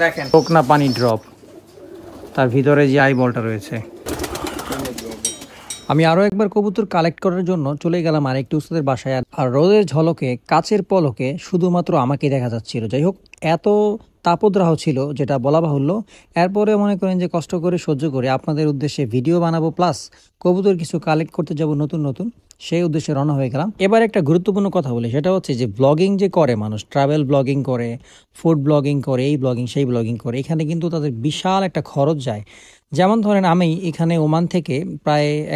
দেখেন হোক না পানি ড্রপ, তার ভিতরে যে আই বলটা রয়েছে। আমি আরও একবার কবুতর কালেক্ট করার জন্য চলে গেলাম আরেকটি উস্তাদের বাসায়। আর রোদের ঝলকে কাচের পলকে শুধুমাত্র আমাকে দেখা যাচ্ছিল। যাই হোক, এত তাপদ্রাহ ছিল যেটা বলা বাহুল্য। এরপরে মনে করেন যে কষ্ট করে সহ্য করে আপনাদের উদ্দেশ্যে ভিডিও বানাবো, প্লাস কবুতর কিছু কালেক্ট করতে যাব নতুন নতুন, সেই উদ্দেশ্যে রওনা হয়ে গেলাম। এবার একটা গুরুত্বপূর্ণ কথা বলি, সেটা হচ্ছে যে ব্লগিং যে করে মানুষ, ট্রাভেল ব্লগিং করে, ফুড ব্লগিং করে, এই ব্লগিং সেই ব্লগিং করে, এখানে কিন্তু তাদের বিশাল একটা খরচ যায়। যেমন ধরেন আমি এখানে ওমান থেকে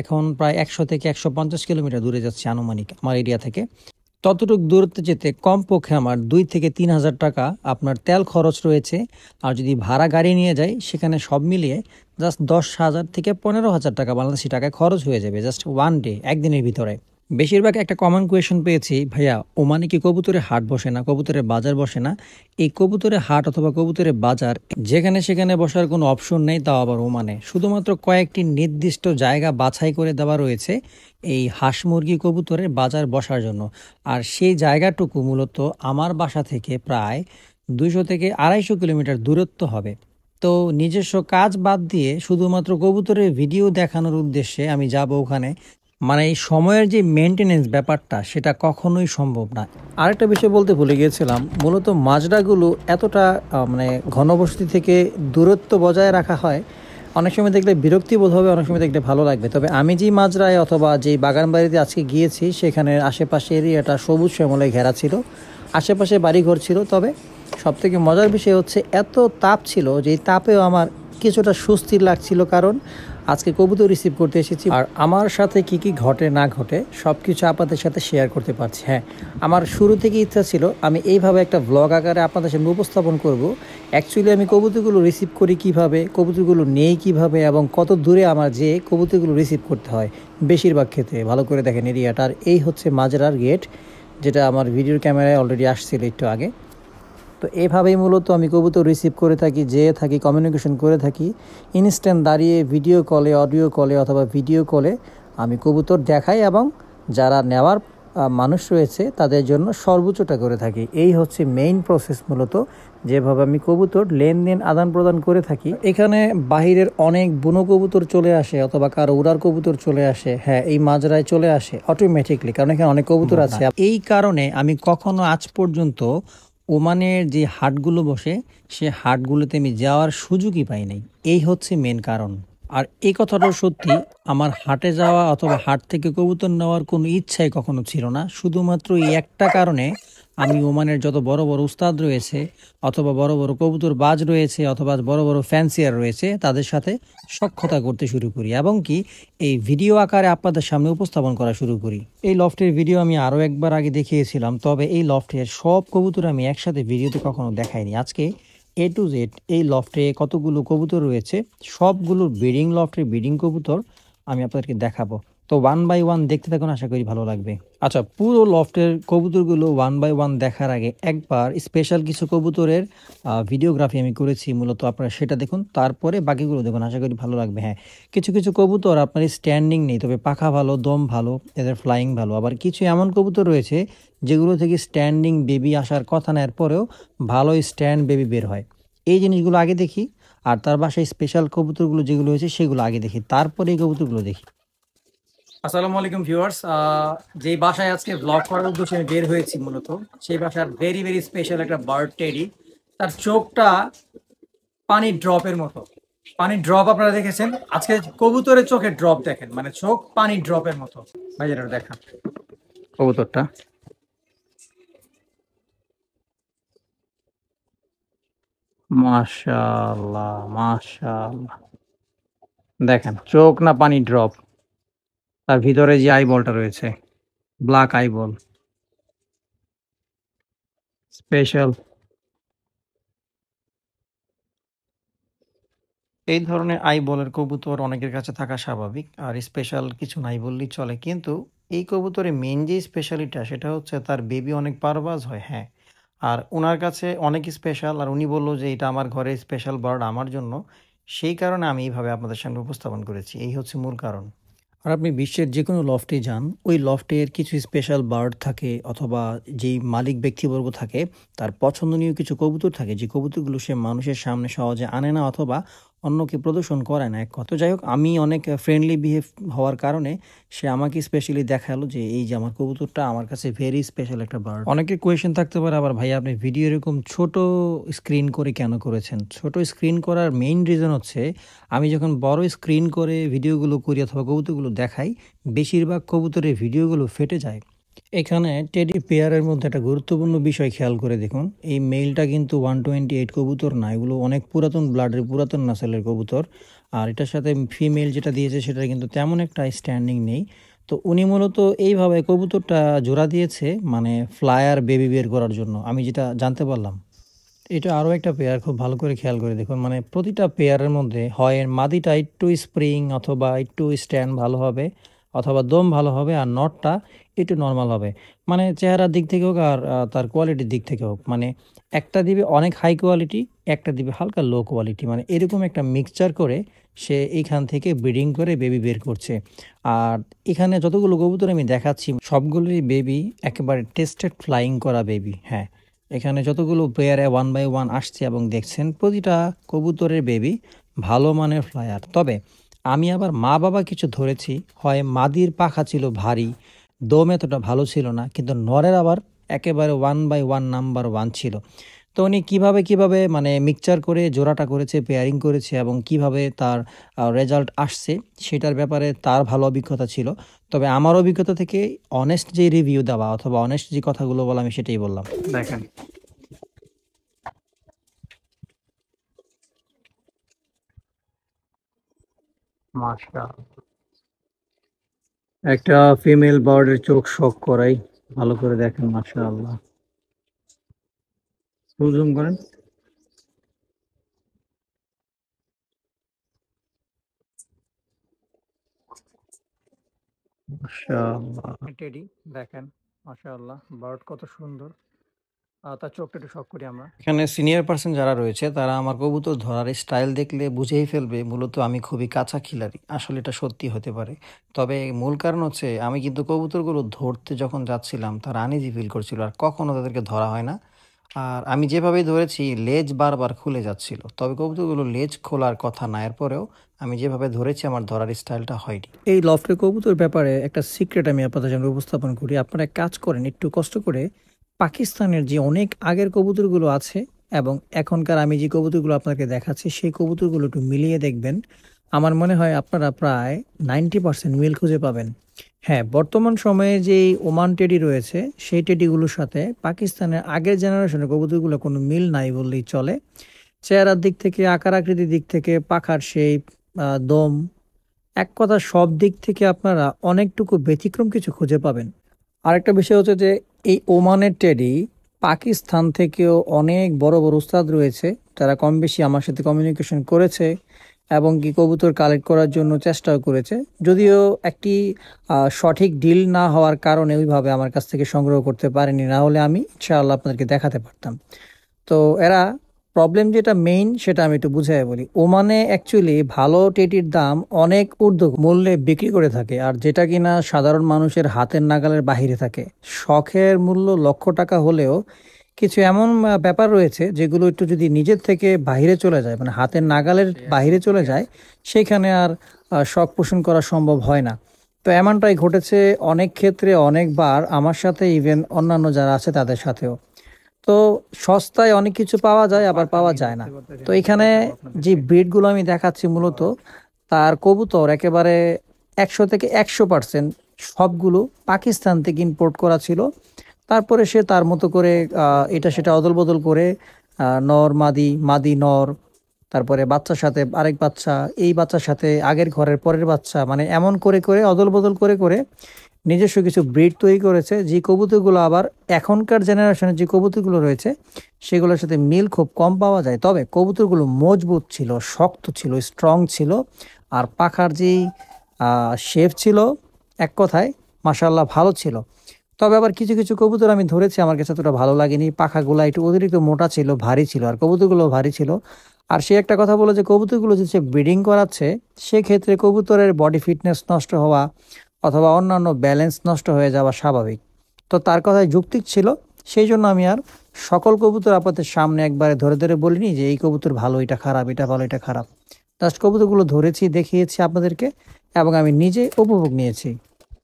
এখন প্রায় 100 থেকে 150 কিলোমিটার দূরে যাচ্ছি আনুমানিক আমার এরিয়া থেকে। ততটুক দূরত্বে যেতে কমপক্ষে আমার 2 থেকে 3 হাজার টাকা আপনার তেল খরচ রয়েছে। আর যদি ভাড়া গাড়ি নিয়ে যাই সেখানে সব মিলিয়ে জাস্ট 10,000 থেকে 15,000 টাকা বাংলাদেশি টাকায় খরচ হয়ে যাবে জাস্ট ওয়ান ডে, একদিনের ভিতরে। বেশিরভাগ একটা কমন কোয়েশন পেয়েছি, ভাইয়া ওমানে কি কবুতরের হাট বসে না, কবুতরের বাজার বসে না? এই কবুতরের হাট অথবা কবুতরের বাজার যেখানে সেখানে বসার কোনো অপশন নেই, তাও আবার ওমানে। শুধুমাত্র কয়েকটি নির্দিষ্ট জায়গা বাছাই করে দেওয়া রয়েছে এই হাঁস মুরগি কবুতরের বাজার বসার জন্য। আর সেই জায়গাটুকু মূলত আমার বাসা থেকে প্রায় 200 থেকে 250 কিলোমিটার দূরত্ব হবে। তো নিজস্ব কাজ বাদ দিয়ে শুধুমাত্র কবুতরের ভিডিও দেখানোর উদ্দেশ্যে আমি যাব ওখানে, মানে এই সময়ের যে মেনটেনেন্স ব্যাপারটা সেটা কখনোই সম্ভব না। আরেকটা বিষয় বলতে ভুলে গিয়েছিলাম, মূলত মাজরাগুলো এতটা মানে ঘনবসতি থেকে দূরত্ব বজায় রাখা হয়। অনেক সময় দেখলে বিরক্তি বোধ হবে, অনেক সময় দেখলে ভালো লাগবে। তবে আমি যেই মাজরায় অথবা যেই বাগান বাড়িতে আজকে গিয়েছি সেখানে আশেপাশে এরিয়াটা সবুজ শ্যামলে ঘেরা ছিল, আশেপাশে বাড়িঘর ছিল। তবে সবথেকে মজার বিষয় হচ্ছে এত তাপ ছিল যে এই তাপেও আমার কিছুটা স্বস্তির লাগছিল, কারণ আজকে কবুতর রিসিভ করতে এসেছি। আর আমার সাথে কি কি ঘটে না ঘটে সব কিছু আপনাদের সাথে শেয়ার করতে পারছি। হ্যাঁ, আমার শুরু থেকে ইচ্ছা ছিল আমি এইভাবে একটা ব্লগ আকারে আপনাদের সামনে উপস্থাপন করব। অ্যাকচুয়ালি আমি কবুতরগুলো রিসিভ করি কিভাবে, কবুতরগুলো নেই কিভাবে, এবং কত দূরে আমার যে কবুতরগুলো রিসিভ করতে হয় বেশিরভাগ ক্ষেত্রে। ভালো করে দেখেন এরিয়াটার, এই হচ্ছে মাজরার গেট, যেটা আমার ভিডিওর ক্যামেরায় অলরেডি আসছিল একটু আগে। তো এভাবেই মূলত আমি কবুতর রিসিভ করে থাকি, যেয়ে থাকি, কমিউনিকেশন করে থাকি। ইনস্ট্যান্ট দাঁড়িয়ে ভিডিও কলে, অডিও কলে অথবা ভিডিও কলে আমি কবুতর দেখাই, এবং যারা নেওয়ার মানুষ রয়েছে তাদের জন্য সর্বোচ্চটা করে থাকি। এই হচ্ছে মেইন প্রসেস মূলত, যেভাবে আমি কবুতর লেনদেন আদান প্রদান করে থাকি। এখানে বাহিরের অনেক বুনো কবুতর চলে আসে অথবা কারো উড়ার কবুতর চলে আসে, হ্যাঁ এই মাজরায় চলে আসে অটোমেটিকলি, কারণ এখানে অনেক কবুতর আছে। এই কারণে আমি কখনো আজ পর্যন্ত ওমানের যে হাটগুলো বসে সে হাটগুলোতে আমি যাওয়ার সুযোগই পাই নাই। এই হচ্ছে মেন কারণ। আর এই কথাটাও সত্যি, আমার হাটে যাওয়া অথবা হাট থেকে কবুতর নেওয়ার কোনো ইচ্ছাই কখনো ছিল না। শুধুমাত্র এই একটা কারণে আমি ওমানের যত বড় বড় উস্তাদ রয়েছে অথবা বড় বড় কবুতর বাজ রয়েছে অথবা বড় বড় ফ্যান্সিয়ার রয়েছে তাদের সাথে সখ্যতা করতে শুরু করি, এবং কি এই ভিডিও আকারে আপনাদের সামনে উপস্থাপন করা শুরু করি। এই লফটের ভিডিও আমি আরও একবার আগে দেখিয়েছিলাম, তবে এই লফটের সব কবুতর আমি একসাথে ভিডিওতে কখনো দেখাইনি। আজকে এ টু জেড এই লফটে কতগুলো কবুতর রয়েছে সবগুলোর ব্রিডিং লফটের ব্রিডিং কবুতর আমি আপনাদেরকে দেখাবো। তো ওয়ান বাই ওয়ান দেখতে থাকুন, আশা করি ভালো লাগবে। আচ্ছা, পুরো লফটের কবুতরগুলো ওয়ান বাই ওয়ান দেখার আগে একবার স্পেশাল কিছু কবুতরের ভিডিওগ্রাফি আমি করেছি, মূলত আপনারা সেটা দেখুন, তারপরে বাকিগুলো দেখুন, আশা করি ভালো লাগবে। হ্যাঁ, কিছু কিছু কবুতর আপনার স্ট্যান্ডিং নেই, তবে পাখা ভালো, দম ভালো, এদের ফ্লাইং ভালো। আবার কিছু এমন কবুতর রয়েছে যেগুলো থেকে স্ট্যান্ডিং বেবি আসার কথা না, এরপরেও ভালো স্ট্যান্ড বেবি বের হয়। এই জিনিসগুলো আগে দেখি, আর তার বাসায় স্পেশাল কবুতরগুলো যেগুলো হয়েছে সেগুলো আগে দেখি, তারপরে এই কবুতরগুলো দেখি। আসসালামু আলাইকুম ভিউয়ার্স, যেই বাসায় আজকে ব্লগ করার উদ্দেশ্যে আমি বের হয়েছি মূলত সেই বাসার ভেরি ভেরি স্পেশাল একটা বার্ড টেডি। তার চোখটা পানির ড্রপের মতো। পানির ড্রপ আপনারা দেখেছেন, আজকে কবুতরের চোখের ড্রপ দেখেন, মানে চোখ পানির ড্রপের মতো। ভাই যেটা দেখা কবুতরটা, মাশাআল্লাহ মাশাআল্লাহ, দেখেন চোখ না পানির ড্রপ, তার ভিতরে যে আইবলটা রয়েছে ব্ল্যাক আইবল, স্পেশাল। এই ধরনের আইবলের কবুতর অনেকের কাছে থাকা স্বাভাবিক, আর স্পেশাল কিছু নাই বললেই চলে। কিন্তু এই কবুতরের মেন যে স্পেশালিটা সেটা হচ্ছে তার বেবি অনেক পারভাজ হয়। হ্যাঁ, আর ওনার কাছে অনেক স্পেশাল, আর উনি বললো যে এটা আমার ঘরে স্পেশাল বার্ড আমার জন্য, সেই কারণে আমি এইভাবে আপনাদের সামনে উপস্থাপন করেছি। এই হচ্ছে মূল কারণ। আর আপনি বিশ্বের যে কোনো লফটে যান, ওই লফটের কিছু স্পেশাল বার্ড থাকে অথবা যেই মালিক ব্যক্তিবর্গ থাকে তার পছন্দনীয় কিছু কবুতর থাকে, যে কবুতরগুলো সে মানুষের সামনে সহজে আনে না অথবা অন্যকে প্রদর্শন করে না। এক কথা, যাই হোক, আমি অনেক ফ্রেন্ডলি বিহেভ হওয়ার কারণে সে আমাকে স্পেশালি দেখালো যে এই যে আমার কবুতরটা আমার কাছে ভেরি স্পেশাল একটা বার্ড। অনেকের কোয়েশ্চেন থাকতে পারে আবার, ভাই আপনি ভিডিও এরকম ছোট স্ক্রিন করে কেন করেছেন? ছোট স্ক্রিন করার মেইন রিজন হচ্ছে, আমি যখন বড় স্ক্রিন করে ভিডিওগুলো করি অথবা কবুতরগুলো দেখাই, বেশিরভাগ কবুতরের ভিডিওগুলো ফেটে যায়। এখানে টেডি পেয়ারের মধ্যে একটা গুরুত্বপূর্ণ বিষয় খেয়াল করে দেখুন, এই মেইলটা কিন্তু 128 কবুতর না, এগুলো অনেক পুরাতন ব্লাডের, পুরাতন নাসেলের কবুতর। আর এটার সাথে ফিমেল যেটা দিয়েছে সেটা কিন্তু তেমন একটা স্ট্যান্ডিং নেই। তো উনি মূলত এইভাবে কবুতরটা জোড়া দিয়েছে, মানে ফ্লায়ার বেবি বের করার জন্য, আমি যেটা জানতে পারলাম। এটা আরও একটা পেয়ার, খুব ভালো করে খেয়াল করে দেখুন, মানে প্রতিটা পেয়ারের মধ্যে হয় এর মাদিটা একটু স্প্রিং অথবা একটু স্ট্যান্ড ভালো হবে অথবা দম ভালো হবে, আর নটটা একটু নর্মাল হবে। মানে চেহারার দিক থেকে হোক আর তার কোয়ালিটির দিক থেকে হোক, মানে একটা দিবে অনেক হাই কোয়ালিটি, একটা দিবে হালকা লো কোয়ালিটি, মানে এরকম একটা মিক্সচার করে সে এইখান থেকে ব্রিডিং করে বেবি বের করছে। আর এখানে যতগুলো কবুতর আমি দেখাচ্ছি সবগুলোই বেবি একেবারে টেস্টেড ফ্লাইং করা বেবি। হ্যাঁ, এখানে যতগুলো পেয়ারে 1 বাই 1 আসছে এবং দেখছেন প্রতিটা কবুতরের বেবি ভালো মানের ফ্লায়ার। তবে আমি আবার মা বাবা কিছু ধরেছি, হয় মাদির পাখা ছিল ভারী, দম এতটা ভালো ছিল না, কিন্তু নরের আবার একেবারে 1 বাই 1 নাম্বার 1 ছিল। তো উনি কিভাবে কিভাবে মানে মিক্সচার করে জোড়াটা করেছে, পেয়ারিং করেছে এবং কিভাবে তার রেজাল্ট আসছে সেটার ব্যাপারে তার ভালো অভিজ্ঞতা ছিল। তবে আমার অভিজ্ঞতা থেকে অনেস্ট যে রিভিউ দেওয়া অথবা অনেস্ট যে কথাগুলো বলা, আমি সেটাই বললাম। দেখেন, মাশাআল্লাহ, একটা ফিমেল বার্ডের চোখ শক করাই। ভালো করে দেখেন, মাশাআল্লাহ। জুম করেন, মাশাআল্লাহ। টেডি দেখেন, মাশাআল্লাহ, বার্ড কত সুন্দর। তার চোখটা একটু শখ করি আমরা। এখানে সিনিয়র পার্সন যারা রয়েছে তারা আমার কবুতর ধরার স্টাইল দেখলে বুঝেই ফেলবে মূলত আমি খুবই কাঁচা খিলাড়ি। আসলে এটা সত্যি হতে পারে, তবে মূল কারণ হচ্ছে আমি কিন্তু কবুতরগুলো ধরতে যখন যাচ্ছিলাম তারা আনইজি ফিল করছিল আর কখনো তাদেরকে ধরা হয় না। আর আমি যেভাবে ধরেছি লেজ বারবার খুলে যাচ্ছিল, তবে কবুতরগুলো লেজ খোলার কথা না, এরপরেও আমি যেভাবে ধরেছি আমার ধরার স্টাইলটা হয়নি। এই লফটের কবুতর ব্যাপারে একটা সিক্রেট আমি আপনাদের সামনে উপস্থাপন করি। আপনারা এক কাজ করেন, একটু কষ্ট করে পাকিস্তানের যে অনেক আগের কবুতরগুলো আছে এবং এখনকার আমি যে কবুতরগুলো আপনাকে দেখাচ্ছি সেই কবুতরগুলো একটু মিলিয়ে দেখবেন। আমার মনে হয় আপনারা প্রায় 90% মিল খুঁজে পাবেন। হ্যাঁ, বর্তমান সময়ে যে ওমান টেডি রয়েছে সেই টেডিগুলোর সাথে পাকিস্তানের আগের জেনারেশনের কবুতরগুলো কোনো মিল নাই বললেই চলে। চেহারার দিক থেকে, আকার আকৃতির দিক থেকে, পাখার শেপ, দম, এক কথা সব দিক থেকে আপনারা অনেকটুকু ব্যতিক্রম কিছু খুঁজে পাবেন। আরেকটা বিষয় হচ্ছে যে এই ওমানের টেডি পাকিস্তান থেকেও অনেক বড় বড় উস্তাদ রয়েছে যারা কম বেশি আমার সাথে কমিউনিকেশন করেছে এবং কি কবুতর কালেক্ট করার জন্য চেষ্টাও করেছে। যদিও একটি সঠিক ডিল না হওয়ার কারণে ওইভাবে আমার কাছ থেকে সংগ্রহ করতে পারেনি, না হলে আমি ইনশাআল্লাহ আপনাদেরকে দেখাতে পারতাম। তো এরা প্রবলেম যেটা মেইন সেটা আমি একটু বুঝাই বলি। ওমানে অ্যাকচুয়ালি ভালো টেটির দাম অনেক ঊর্ধ্ব মূল্যে বিক্রি করে থাকে, আর যেটা কিনা সাধারণ মানুষের হাতের নাগালের বাহিরে থাকে। শখের মূল্য লক্ষ টাকা হলেও কিছু এমন ব্যাপার রয়েছে যেগুলো একটু যদি নিজের থেকে বাহিরে চলে যায়, মানে হাতের নাগালের বাহিরে চলে যায়, সেখানে আর শখ পোষণ করা সম্ভব হয় না। তো এমনটাই ঘটেছে অনেক ক্ষেত্রে, অনেকবার আমার সাথে, ইভেন অন্যান্য যারা আছে তাদের সাথেও। তো সস্তায় অনেক কিছু পাওয়া যায় আবার পাওয়া যায় না। তো এখানে যে ব্রিডগুলো আমি দেখাচ্ছি মূলত তার কবুতর একেবারে 100 থেকে 100% সবগুলো পাকিস্তান থেকে ইম্পোর্ট করা ছিল। তারপরে সে তার মতো করে এটা সেটা অদল বদল করে নর মাদি, মাদি নর, তারপরে বাচ্চার সাথে আরেক বাচ্চা, এই বাচ্চার সাথে আগের ঘরের পরের বাচ্চা, মানে এমন করে করে অদল বদল করে করে নিজস্ব কিছু ব্রিড তৈরি করেছে, যে কবুতরগুলো আবার এখনকার জেনারেশনের যে কবুতরগুলো রয়েছে সেগুলোর সাথে মিল খুব কম পাওয়া যায়। তবে কবুতরগুলো মজবুত ছিল, শক্ত ছিল, স্ট্রং ছিল, আর পাখার যেই শেপ ছিল, এক কথায় মাশাআল্লাহ ভালো ছিল। তবে আবার কিছু কিছু কবুতর আমি ধরেছি আমার কাছে অতটা ভালো লাগেনি, পাখাগুলো একটু অতিরিক্ত মোটা ছিল, ভারী ছিল, আর কবুতরগুলো ভারী ছিল। আর সে একটা কথা বলে যে কবুতরগুলো যদি সে ব্রিডিং করাচ্ছে, সেক্ষেত্রে কবুতরের বডি ফিটনেস নষ্ট হওয়া অথবা অন্যান্য ব্যালেন্স নষ্ট হয়ে যাওয়া স্বাভাবিক। তো তার কথায় যৌক্তিক ছিল। সেই জন্য আমি আর সকল কবুতর আপনাদের সামনে একবারে ধরে ধরে বলিনি যে এই কবুতর ভালো, এটা খারাপ, এটা ভালো, এটা খারাপ। জাস্ট কবুতরগুলো ধরেছি, দেখিয়েছি আপনাদেরকে, এবং আমি নিজে উপভোগ নিয়েছি।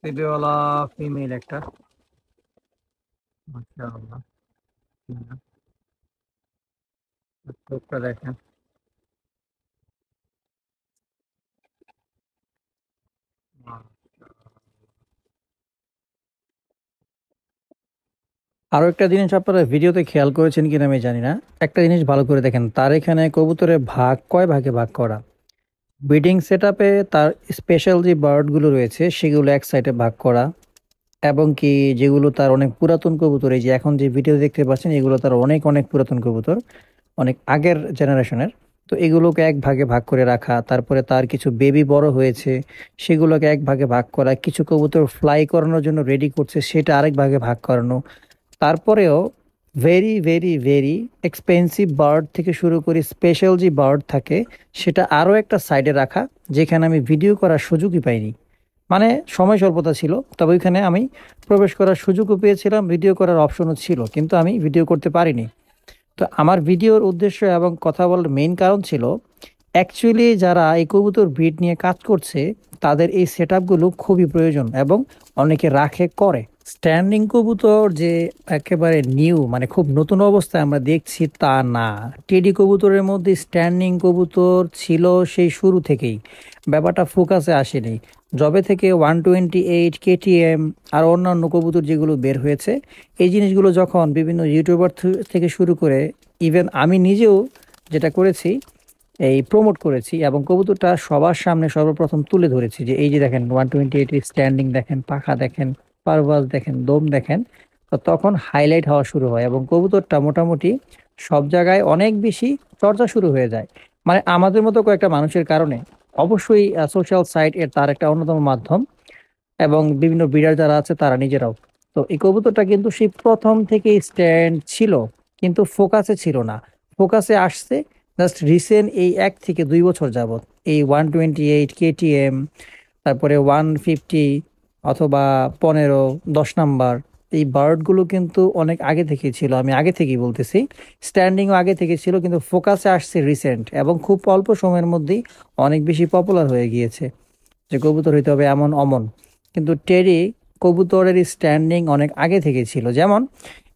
পেবেওয়ালা ফিমেল একটা, মাশাআল্লাহ, চোখটা দেখেন। আরো একটা জিনিস আপনারা ভিডিওতে খেয়াল করেছেন কিনা আমি জানি না, একটা জিনিস ভালো করে দেখেন, তার এখানে কবুতরের ভাগ কয় ভাগে ভাগ করা। ব্রিডিং সেট আপে তার স্পেশাল যে বার্ডগুলো রয়েছে সেগুলো এক সাইডে ভাগ করা, এবং কি যেগুলো তার অনেক পুরাতন কবুতর, এই যে এখন যে ভিডিও দেখতে পাচ্ছেন এগুলো তার অনেক অনেক পুরাতন কবুতর, অনেক আগের জেনারেশনের। তো এগুলোকে এক ভাগে ভাগ করে রাখা, তারপরে তার কিছু বেবি বড় হয়েছে সেগুলোকে এক ভাগে ভাগ করা, কিছু কবুতর ফ্লাই করানোর জন্য রেডি করছে সেটা আরেক ভাগে ভাগ করানো। তারপরেও very very very expensive bird থেকে শুরু করে স্পেশাল যে বার্ড থাকে সেটা আরও একটা সাইডে রাখা, যেখানে আমি ভিডিও করার সুযোগই পাইনি। মানে সময় স্বল্পতা ছিল, তবে ওইখানে আমি প্রবেশ করার সুযোগও পেয়েছিলাম, ভিডিও করার অপশনও ছিল, কিন্তু আমি ভিডিও করতে পারিনি। তো আমার ভিডিওর উদ্দেশ্য এবং কথা বলার মেইন কারণ ছিল, অ্যাকচুয়ালি যারা এই কবুতর ব্রিড নিয়ে কাজ করছে তাদের এই সেট আপগুলো খুবই প্রয়োজন, এবং অনেকে রাখে করে। স্ট্যান্ডিং কবুতর যে একেবারে নিউ, মানে খুব নতুন অবস্থায় আমরা দেখছি তা না। টেডি কবুতরের মধ্যে স্ট্যান্ডিং কবুতর ছিল সেই শুরু থেকেই, ব্যাপারটা ফোকাসে আসেনি। যবে থেকে 128 কেটিএম আর অন্যান্য কবুতর যেগুলো বের হয়েছে, এই জিনিসগুলো যখন বিভিন্ন ইউটিউবার থেকে শুরু করে ইভেন আমি নিজেও যেটা করেছি, এই প্রমোট করেছি এবং কবুতরটা সবার সামনে সর্বপ্রথম তুলে ধরেছি যে এই যে দেখেন 128 স্ট্যান্ডিং দেখেন, পাখা দেখেন, পারভাস দেখেন, দম দেখেন। তো তখন হাইলাইট হওয়া শুরু হয় এবং কবুতরটা মোটামুটি সব জায়গায় অনেক বেশি চর্চা শুরু হয়ে যায়। মানে আমাদের মতো কয়েকটা মানুষের কারণে। অবশ্যই সোশ্যাল সাইট এর তার একটা অন্যতম মাধ্যম, এবং বিভিন্ন ব্রিডার যারা আছে তারা নিজেরাও। তো এই কবুতরটা কিন্তু সেই প্রথম থেকেই স্ট্যান্ড ছিল, কিন্তু ফোকাসে ছিল না। ফোকাসে আসছে জাস্ট রিসেন্ট এই 1 থেকে 2 বছর যাবত। এই 128 কেটিএম, তারপরে 150 অথবা 15, 10 নাম্বার, এই বার্ডগুলো কিন্তু অনেক আগে থেকেই ছিল, আমি আগে থেকেই বলতেছি। স্ট্যান্ডিংও আগে থেকে ছিল, কিন্তু ফোকাসে আসছে রিসেন্ট এবং খুব অল্প সময়ের মধ্যেই অনেক বেশি পপুলার হয়ে গিয়েছে যে কবুতর হইতে হবে এমন অমন। কিন্তু টেরি কবুতরের স্ট্যান্ডিং অনেক আগে থেকে ছিল। যেমন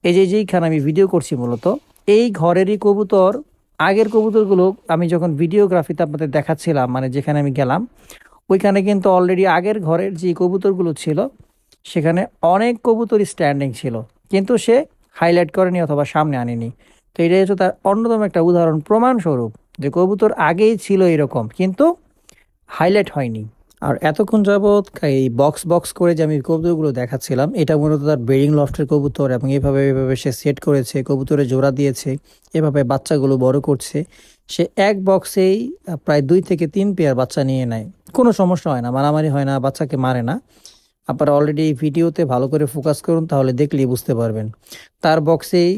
এই যে যেইখানে আমি ভিডিও করছি মূলত এই ঘরেরই কবুতর, আগের কবুতরগুলো আমি যখন ভিডিওগ্রাফিতে আপনাদের দেখাচ্ছিলাম, মানে যেখানে আমি গেলাম ওইখানে কিন্তু অলরেডি আগের ঘরের যে কবুতরগুলো ছিল সেখানে অনেক কবুতর স্ট্যান্ডিং ছিল, কিন্তু সে হাইলাইট করেনি অথবা সামনে আনেনি। তো এটাই হচ্ছে তার অন্যতম একটা উদাহরণ, প্রমাণস্বরূপ যে কবুতর আগেই ছিল এরকম, কিন্তু হাইলাইট হয়নি। আর এতক্ষণ যাবৎ এই বক্স বক্স করে যে আমি কবুতরগুলো দেখাচ্ছিলাম, এটা মূলত তার ব্রিডিং লফটের কবুতর, এবং এভাবে এভাবে সে সেট করেছে, কবুতরে জোড়া দিয়েছে, এভাবে বাচ্চাগুলো বড় করছে। সে এক বক্সেই প্রায় 2 থেকে 3 পেয়ার বাচ্চা নিয়ে নেয়, কোনো সমস্যা হয় না, মারামারি হয় না, বাচ্চাকে মারে না। আপনারা অলরেডি ভিডিওতে ভালো করে ফোকাস করুন, তাহলে দেখলেই বুঝতে পারবেন। তার বক্সেই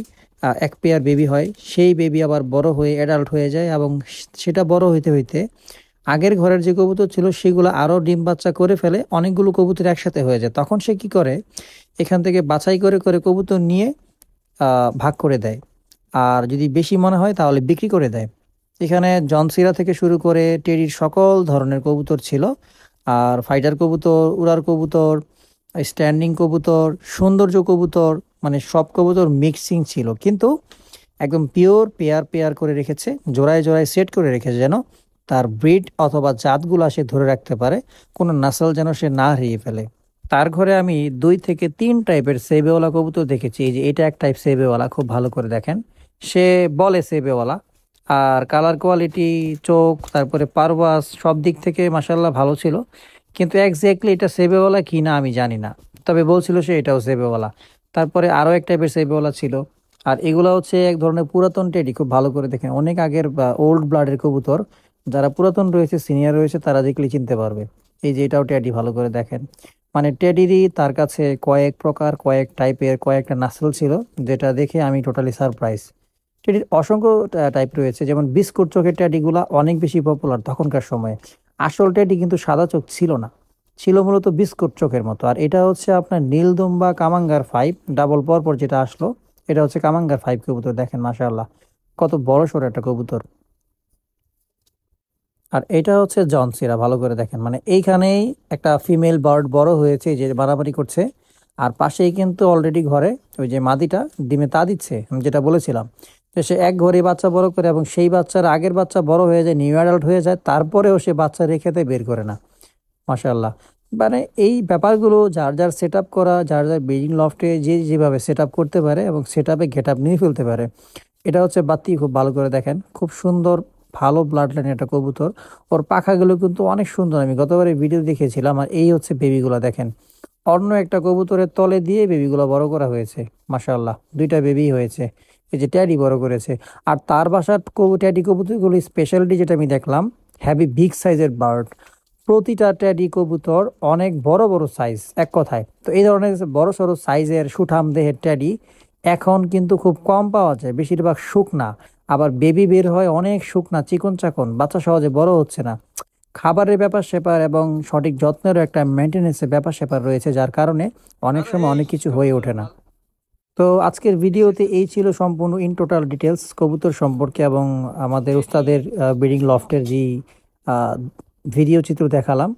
1 পেয়ার বেবি হয়, সেই বেবি আবার বড় হয়ে অ্যাডাল্ট হয়ে যায়, এবং সেটা বড় হইতে হইতে আগের ঘরের যে কবুতর ছিল সেগুলো আরও ডিম বাচ্চা করে ফেলে, অনেকগুলো কবুতর একসাথে হয়ে যায়। তখন সে কি করে, এখান থেকে বাছাই করে করে কবুতর নিয়ে ভাগ করে দেয়, আর যদি বেশি মনে হয় তাহলে বিক্রি করে দেয়। এখানে জনসিরা থেকে শুরু করে টেরির সকল ধরনের কবুতর ছিল, আর ফাইটার কবুতর, উড়ার কবুতর, স্ট্যান্ডিং কবুতর, সৌন্দর্য কবুতর, মানে সব কবুতর মিক্সিং ছিল, কিন্তু একদম পিওর পেয়ার পেয়ার করে রেখেছে, জোড়ায় জোড়ায় সেট করে রেখেছে, যেন তার ব্রিড অথবা জাতগুলা সে ধরে রাখতে পারে, কোনো নাসল যেন সে না হারিয়ে ফেলে। তার ঘরে আমি 2 থেকে 3 টাইপের সেবেওয়ালা কবুতর দেখেছি। এই যে এটা এক টাইপ সেবেওয়ালা, খুব ভালো করে দেখেন, সে বলে সেবেওয়ালা। আর কালার কোয়ালিটি, চোখ, তারপরে পারভাস সব দিক থেকে মাসাল্লাহ ভালো ছিল, কিন্তু এক্স্যাক্টলি এটা সেবেওয়ালা কি না আমি জানি না, তবে বলছিল সে এটাও সেবেওয়ালা। তারপরে আরও এক টাইপের সেবেওয়ালা ছিল। আর এগুলো হচ্ছে এক ধরনের পুরাতন টেডি, খুব ভালো করে দেখেন, অনেক আগের বা ওল্ড ব্লাডের কবুতর। যারা পুরাতন রয়েছে, সিনিয়র রয়েছে, তারা দেখলে চিনতে পারবে। এই যে এটাও টেডি, ভালো করে দেখেন। মানে টেডিরই তার কাছে কয়েক প্রকার, কয়েক টাইপের, কয়েকটা নাসল ছিল, যেটা দেখে আমি টোটালি সারপ্রাইজ। টেডির অসংখ্য টাইপ রয়েছে, যেমন বিস্কুট চোখের টেডিগুলা অনেক বেশি পপুলার তখনকার সময়ে। আসল টেডি কিন্তু সাদা চোখ ছিল না, ছিল মূলত বিস্কুট চোখের মতো। আর এটা হচ্ছে আপনার নীলদুম্বা কামাঙ্গার 5 ডাবল পর যেটা আসলো, এটা হচ্ছে কামাঙ্গার 5 কবুতর। দেখেন মাশাআল্লাহ কত বড় সড়ো একটা কবুতর। আর এটা হচ্ছে জনসিরা, ভালো করে দেখেন, মানে এইখানেই একটা ফিমেল বার্ড বড় হয়েছে, এই যে বাড়াবাড়ি করছে। আর পাশেই কিন্তু অলরেডি ঘরে ওই যে মাদিটা ডিমে তা দিচ্ছে, আমি যেটা বলেছিলাম। তো সে এক ঘরে বাচ্চা বড় করে, এবং সেই বাচ্চার আগের বাচ্চা বড় হয়ে যায়, নিউ অ্যাডাল্ট হয়ে যায়, তারপরেও সে বাচ্চা রেখে দেয়, বের করে না। মাশাআল্লাহ। মানে এই ব্যাপারগুলো যার যার সেট আপ করা, যার যার ব্রিডিং লফটে যে যেভাবে সেট আপ করতে পারে এবং সেট আপে গেট আপ নিয়ে ফেলতে পারে। এটা হচ্ছে বাত্তি, খুব ভালো করে দেখেন, খুব সুন্দর, ভালো ব্লাড লাইনের একটা কবুতর। ওর পাখাগুলো কিন্তু অনেক সুন্দর, আমি গতবারে ভিডিও দেখেছিলাম। আর এই হচ্ছে বেবিগুলো দেখেন, অন্য একটা কবুতরের তলে দিয়ে বেবিগুলো বড় করা হয়েছে। মাশাআল্লাহ, দুইটা বেবি হয়েছে, এই যে ট্যাডি বড় করেছে। আর তার বাসার ট্যাডি কবুতরগুলো স্পেশালিটি যেটা আমি দেখলাম, হ্যাভি বিগ সাইজের বার্ড। প্রতিটা ট্যাডি কবুতর অনেক বড় বড় সাইজ, এক কথায়। তো এই ধরনের বড় সড়ো সাইজের সুঠাম দেহের ট্যাডি এখন কিন্তু খুব কম পাওয়া যায়, বেশিরভাগ শুকনা। আবার বেবি বের হয় অনেক শুকনা, চিকন চাকন, বাচ্চা সহজে বড় হচ্ছে না। খাবারের ব্যাপার স্যাপার এবং সঠিক যত্নেরও একটা মেনটেনেন্সের ব্যাপার স্যাপার রয়েছে, যার কারণে অনেক সময় অনেক কিছু হয়ে ওঠে না। তো আজকের ভিডিওতে এই ছিল সম্পূর্ণ ইন টোটাল ডিটেলস কবুতর সম্পর্কে, এবং আমাদের উস্তাদের ব্রিডিং লফটের যে আহ, ভিডিও চিত্র দেখালাম।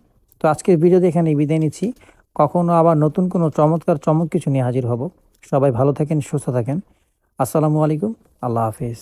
তো আজকের ভিডিওতে এখানে বিদায় নিচ্ছি। কখনো আবার নতুন কোনো চমৎকার চমক কিছু নিয়ে হাজির হব। সবাই ভালো থাকেন, সুস্থ থাকেন। আসসালামু আলাইকুম, আল্লাহ হাফিজ।